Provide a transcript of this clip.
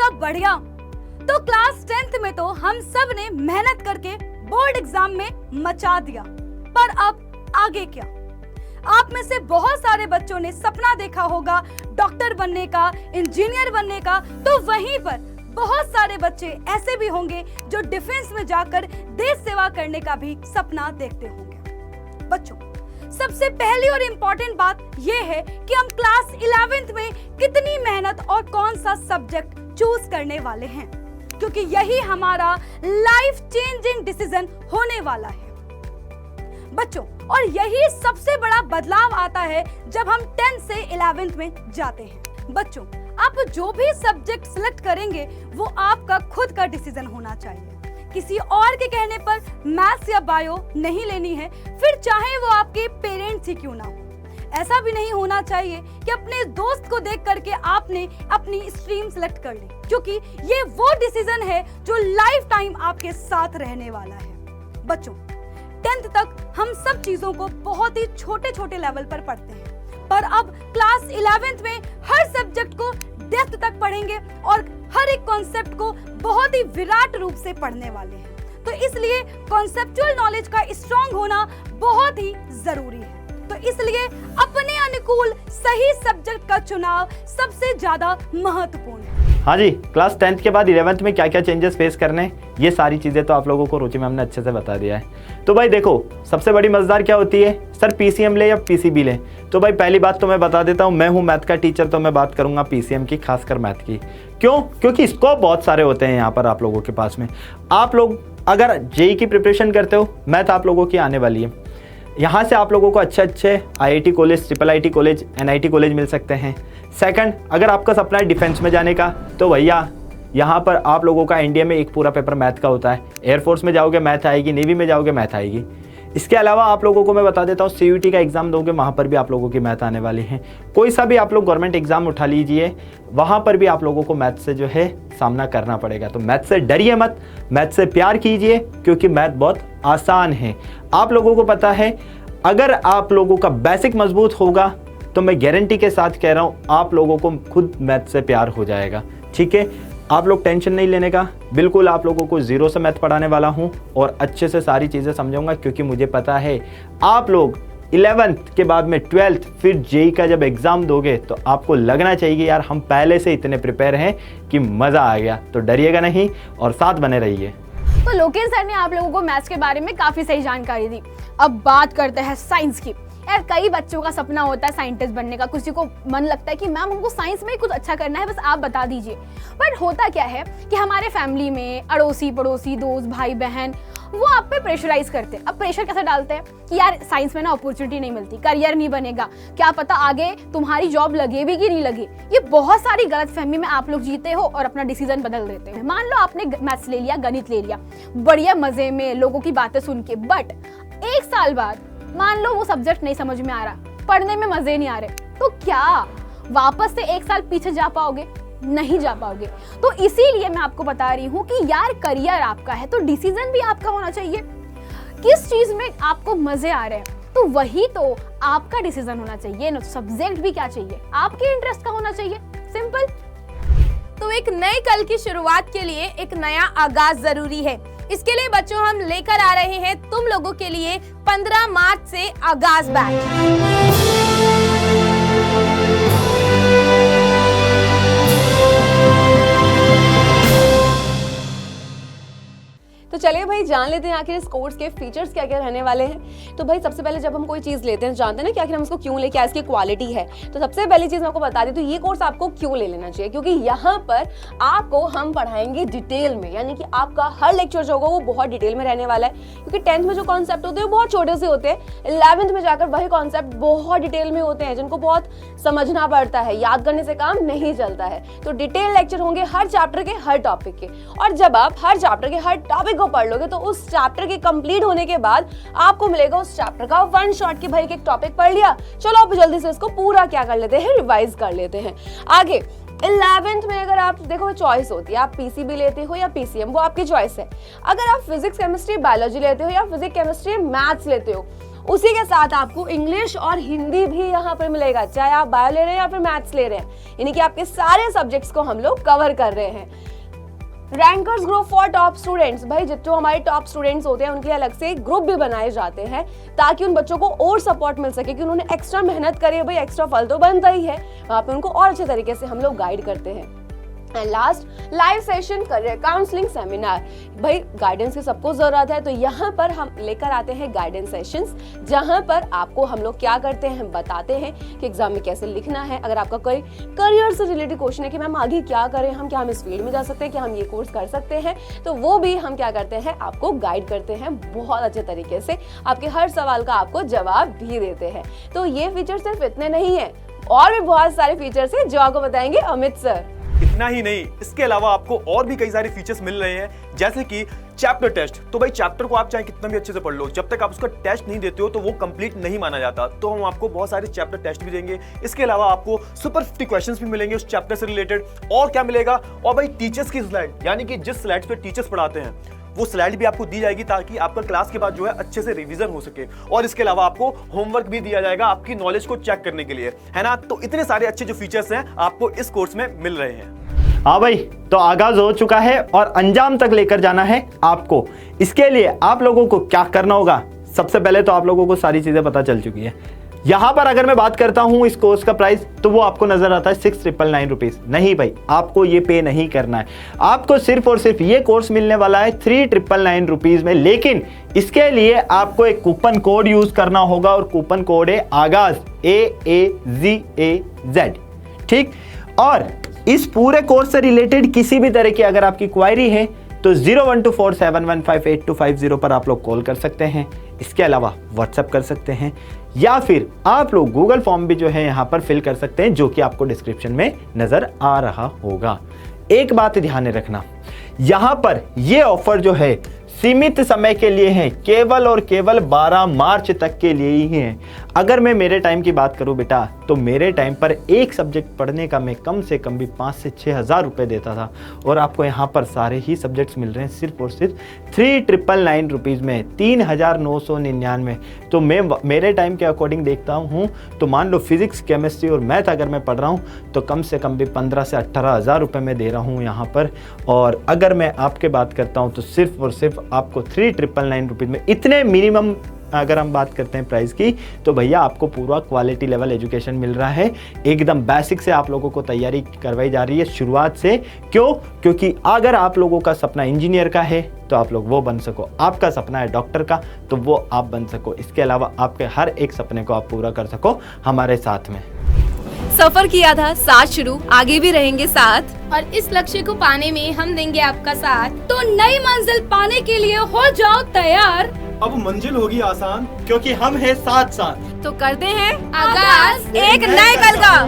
सब बढ़िया। तो क्लास 10th में तो हम सब ने मेहनत करके बोर्ड एग्जाम में मचा दिया, पर अब आगे क्या? आप में से बहुत सारे बच्चों ने सपना देखा होगा डॉक्टर बनने का, इंजीनियर बनने का, तो वहीं पर बहुत सारे बच्चे ऐसे भी होंगे जो डिफेंस में जाकर देश सेवा करने का भी सपना देखते होंगे। बच्चों, सबसे पहली और इम्पोर्टेंट बात यह है कि हम क्लास 11th में कितनी मेहनत और कौन सा सब्जेक्ट चूज करने वाले हैं, क्योंकि यही हमारा लाइफ चेंजिंग डिसीजन होने वाला है बच्चों। और यही सबसे बड़ा बदलाव आता है जब हम 10th से 11th में जाते हैं। बच्चों, आप जो भी सब्जेक्ट सिलेक्ट करेंगे वो आपका खुद का डिसीजन होना चाहिए। किसी और के कहने पर मैथ्स या बायो नहीं लेनी है, फिर चाहे वो आपके पेरेंट्स ही क्यों ना हो। ऐसा भी नहीं होना चाहिए कि अपने दोस्त को देख करके आपने अपनी स्ट्रीम सिलेक्ट कर ली, क्योंकि ये वो डिसीजन है जो लाइफ टाइम आपके साथ रहने वाला है। बच्चों, 10th तक हम सब चीजों को बहुत ही छोटे छोटे लेवल पर पढ़ते हैं, पर अब क्लास 11th में हर सब्जेक्ट को डेप्थ तक पढ़ेंगे और हर एक कॉन्सेप्ट को बहुत ही विराट रूप से पढ़ने वाले हैं। तो इसलिए कॉन्सेप्चुअल नॉलेज का स्ट्रॉन्ग होना बहुत ही जरूरी है। तो इसलिए अपने अनुकूल सही सब्जेक्ट का चुनाव सबसे ज्यादा महत्वपूर्ण है। हाँ जी, क्लास 10th के बाद 11th में क्या क्या चेंजेस फेस करने, ये सारी चीज़ें तो आप लोगों को रुचि मैम ने अच्छे से बता दिया है। तो भाई देखो, सबसे बड़ी मजेदार क्या होती है, सर पीसीएम ले या पीसीबी ले? तो भाई पहली बात तो मैं बता देता हूँ, मैं हूँ मैथ का टीचर, तो मैं बात करूँगा पीसीएम की, खासकर मैथ की। क्यों? क्योंकि स्कोप बहुत सारे होते हैं यहाँ पर आप लोगों के पास में। आप लोग अगर जेई की प्रिपरेशन करते हो, मैथ आप लोगों की आने वाली है। यहाँ से आप लोगों को अच्छे अच्छे IIT college, triple IT college, NIT college मिल सकते हैं। सेकंड, अगर आपका सपना है डिफेंस में जाने का, तो भैया यहाँ पर आप लोगों का इंडिया में एक पूरा पेपर मैथ का होता है। एयरफोर्स में जाओगे मैथ आएगी, नेवी में जाओगे मैथ आएगी। इसके अलावा आप लोगों को मैं बता देता हूँ, सीयूईटी का एग्जाम दोगे, वहाँ पर भी आप लोगों की मैथ आने वाली है। कोई सा भी आप लोग गवर्नमेंट एग्जाम उठा लीजिए, वहाँ पर भी आप लोगों को मैथ से जो है सामना करना पड़ेगा। तो मैथ से डरिए मत, मैथ से प्यार कीजिए, क्योंकि मैथ बहुत आसान है। आप लोगों को पता है, अगर आप लोगों का बेसिक मजबूत होगा तो मैं गारंटी के साथ कह रहा हूँ आप लोगों को खुद मैथ से प्यार हो जाएगा। ठीक है, आप लोग टेंशन नहीं लेने का, बिल्कुल आप लोगों को जीरो से मैथ पढ़ाने वाला हूँ और अच्छे से सारी चीज़ें समझाऊंगा, क्योंकि मुझे पता है आप लोग 11th के बाद में 12th फिर जेई का जब एग्ज़ाम दोगे तो आपको लगना चाहिए यार हम पहले से इतने प्रिपेयर हैं कि मज़ा आ गया। तो डरिएगा नहीं और साथ बने रहिए। तो लोकेश सर ने आप लोगों को मैथ्स के बारे में काफी सही जानकारी दी। अब बात करते हैं साइंस की। यार कई बच्चों का सपना होता है साइंटिस्ट बनने का, किसी को मन लगता है कि मैम हमको साइंस में कुछ अच्छा करना है, बस आप बता दीजिए। बट होता क्या है कि हमारे फैमिली में अड़ोसी पड़ोसी, दोस्त, भाई बहन वो आप पे प्रेशराइज करते हैं। अब प्रेशर कैसे डालते हैं कि यार साइंस में ना अपॉर्चुनिटी नहीं मिलती, करियर नहीं बनेगा, क्या पता आगे तुम्हारी जॉब लगे भी कि नहीं लगे। ये बहुत सारी गलतफहमी में आप लोग जीते हो और अपना डिसीजन बदल देते हैं। मान लो आपने मैथ्स ले लिया, गणित ले लिया, बढ़िया मजे में लोगों की बातें सुन के, बट 1 साल बाद मान लो वो सब्जेक्ट नहीं समझ में आ रहा, पढ़ने में मजे नहीं आ रहे, तो क्या वापस से 1 साल पीछे जा पाओगे? नहीं जा पाओगे। तो इसीलिए मैं आपको बता रही हूँ कि यार करियर आपका है तो डिसीजन भी आपका होना चाहिए। किस चीज में आपको मजे आ रहे हैं तो वही तो आपका डिसीजन होना चाहिए ना। सब्जेक्ट भी क्या चाहिए, आपके इंटरेस्ट का होना चाहिए, सिंपल। तो एक नए कल की शुरुआत के लिए एक नया आगाज जरूरी है। इसके लिए बच्चों हम लेकर आ रहे हैं तुम लोगों के लिए 15 मार्च से आगाज बैच। तो चलिए भाई जान लेते हैं आखिर इस कोर्स के फीचर्स क्या क्या रहने वाले हैं। तो भाई सबसे पहले जब हम कोई चीज़ लेते हैं जानते हैं ना कि आखिर हम इसको क्यों ले, क्या इसकी क्वालिटी है। तो सबसे पहली चीज़ मैं आपको बता दी, तो ये कोर्स आपको क्यों ले लेना चाहिए, क्योंकि यहाँ पर आपको हम पढ़ाएंगे डिटेल में, यानी कि आपका हर लेक्चर जो होगा वो बहुत डिटेल में रहने वाला है। क्योंकि 10th में जो कॉन्सेप्ट होते हैं वो बहुत छोटे से होते हैं, 11th में जाकर वही कॉन्सेप्ट बहुत डिटेल में होते हैं जिनको बहुत समझना पड़ता है, याद करने से काम नहीं चलता है। तो डिटेल लेक्चर होंगे हर चैप्टर के, हर टॉपिक के। और जब आप हर चैप्टर के हर टॉपिक को पढ़ लोगे तो उस चैप्टर के कंप्लीट होने के बाद आपको मिलेगा उस चैप्टर का वन शॉट की भाई एक टॉपिक पढ़ लिया, चलो अब जल्दी से इसको पूरा क्या कर लेते हैं, रिवाइज कर लेते हैं। आगे 11th में अगर आप देखो चॉइस होती है, आप पीसीबी लेते हो या पीसीएम, वो आपकी चॉइस है। अगर आप फिजिक्स केमिस्ट्री बायोलॉजी लेते हो या फिजिक्स केमिस्ट्री मैथ्स लेते हो, उसी के साथ आपको इंग्लिश और हिंदी भी यहाँ पर मिलेगा, चाहे आप बायो ले रहे हैं या फिर मैथ्स ले रहे हैं, यानी कि आपके सारे सब्जेक्ट्स को हम लोग कवर कर रहे हैं। Rankers group for top students, भाई जो हमारे टॉप स्टूडेंट्स होते हैं उनके लिए अलग से ग्रुप भी बनाए जाते हैं ताकि उन बच्चों को और सपोर्ट मिल सके कि उन्होंने एक्स्ट्रा मेहनत करी है, भाई एक्स्ट्रा फल तो बनता ही है, वहाँ पे उनको और अच्छे तरीके से हम लोग गाइड करते हैं। And last, live session career counselling seminar. भाई गाइडेंस की सबको जरूरत है, तो यहाँ पर हम लेकर आते हैं गाइडेंस सेशंस, जहाँ पर आपको हम लोग क्या करते हैं, बताते हैं कि एग्जाम में कैसे लिखना है। अगर आपका कोई करियर से रिलेटेड क्वेश्चन है कि मैम आगे क्या करें हम, क्या हम इस फील्ड में जा सकते हैं, क्या हम ये कोर्स कर सकते हैं, तो वो भी हम क्या करते हैं, आपको गाइड करते हैं बहुत अच्छे तरीके से, आपके हर सवाल का आपको जवाब भी देते हैं। तो ये फीचर सिर्फ इतने नहीं है, और भी बहुत सारे फीचर्स हैं जो आपको बताएंगे अमित सर। इतना ही नहीं, इसके अलावा आपको और भी कई सारे फीचर्स मिल रहे हैं, जैसे कि चैप्टर टेस्ट। तो भाई चैप्टर को आप चाहे कितना भी अच्छे से पढ़ लो, जब तक आप उसका टेस्ट नहीं देते हो तो वो कंप्लीट नहीं माना जाता। तो हम आपको बहुत सारे चैप्टर टेस्ट भी देंगे। इसके अलावा आपको सुपर 50 क्वेश्चंस भी मिलेंगे उस चैप्टर से रिलेटेड। और क्या मिलेगा, और भाई टीचर्स की स्लाइड, यानी कि जिस स्लाइड्स पे टीचर्स पढ़ाते हैं वो स्लाइड भी आपको दी जाएगी ताकि आपका क्लास के बाद जो है अच्छे से रिवीजन हो सके। और इसके अलावा आपको होमवर्क भी दिया जाएगा आपकी नॉलेज को चेक करने के लिए, है ना। तो इतने सारे अच्छे जो फीचर्स हैं आपको इस कोर्स में मिल रहे हैं। हाँ भाई, तो आगाज हो चुका है और अंजाम तक लेकर जाना है आपको। इसके लिए आप लोगों को क्या करना होगा, सबसे पहले तो आप लोगों को सारी चीजें पता चल चुकी है। यहां पर अगर मैं बात करता हूं इस कोर्स का प्राइस, तो वो आपको नजर आता है 6,999 रुपीज। नहीं भाई, आपको ये पे नहीं करना है, आपको सिर्फ और सिर्फ ये कोर्स मिलने वाला है 3,999 रुपीज में। लेकिन इसके लिए आपको एक कूपन कोड यूज करना होगा और कूपन कोड है आगाज, AAGAZ, ठीक। और इस पूरे कोर्स से रिलेटेड किसी भी तरह की अगर आपकी क्वायरी है तो 012471158250 पर आप लोग कॉल कर सकते हैं। इसके अलावा व्हाट्सएप कर सकते हैं, या फिर आप लोग गूगल फॉर्म भी जो है यहाँ पर फिल कर सकते हैं, जो कि आपको डिस्क्रिप्शन में नजर आ रहा होगा। एक बात ध्यान में रखना, यहाँ पर ये ऑफर जो है सीमित समय के लिए है, केवल और केवल 12 मार्च तक के लिए ही है। अगर मैं मेरे टाइम की बात करूं बेटा, तो मेरे टाइम पर एक सब्जेक्ट पढ़ने का मैं कम से कम भी 5 से 6 हज़ार रुपये देता था, और आपको यहाँ पर सारे ही सब्जेक्ट्स मिल रहे हैं सिर्फ और सिर्फ 3,999 रुपीज़ में, 3,999। तो मैं मेरे टाइम के अकॉर्डिंग देखता हूँ तो मान लो फिजिक्स, केमिस्ट्री और मैथ अगर मैं पढ़ रहा हूँ तो कम से कम भी 15 से 18 हज़ार रुपये मैं दे रहा हूँ यहाँ पर। और अगर मैं आपके बात करता हूँ तो सिर्फ और सिर्फ आपको 3,999 रुपीज़ में, इतने मिनिमम अगर हम बात करते हैं प्राइस की, तो भैया आपको पूरा क्वालिटी लेवल एजुकेशन मिल रहा है। एकदम बेसिक से आप लोगों को तैयारी करवाई जा रही है शुरुआत से। क्यों? क्योंकि अगर आप लोगों का सपना इंजीनियर का है तो आप लोग वो बन सको, आपका सपना है डॉक्टर का तो वो आप बन सको। इसके अलावा आपके हर एक सपने को आप पूरा कर सको हमारे साथ में। सफर किया था साथ शुरू, आगे भी रहेंगे साथ, और इस लक्ष्य को पाने में हम देंगे आपका साथ। तो नई मंजिल पाने के लिए हो जाओ तैयार, अब मंजिल होगी आसान, क्योंकि हम हैं साथ साथ। तो करते हैं आगाज एक नए कल का।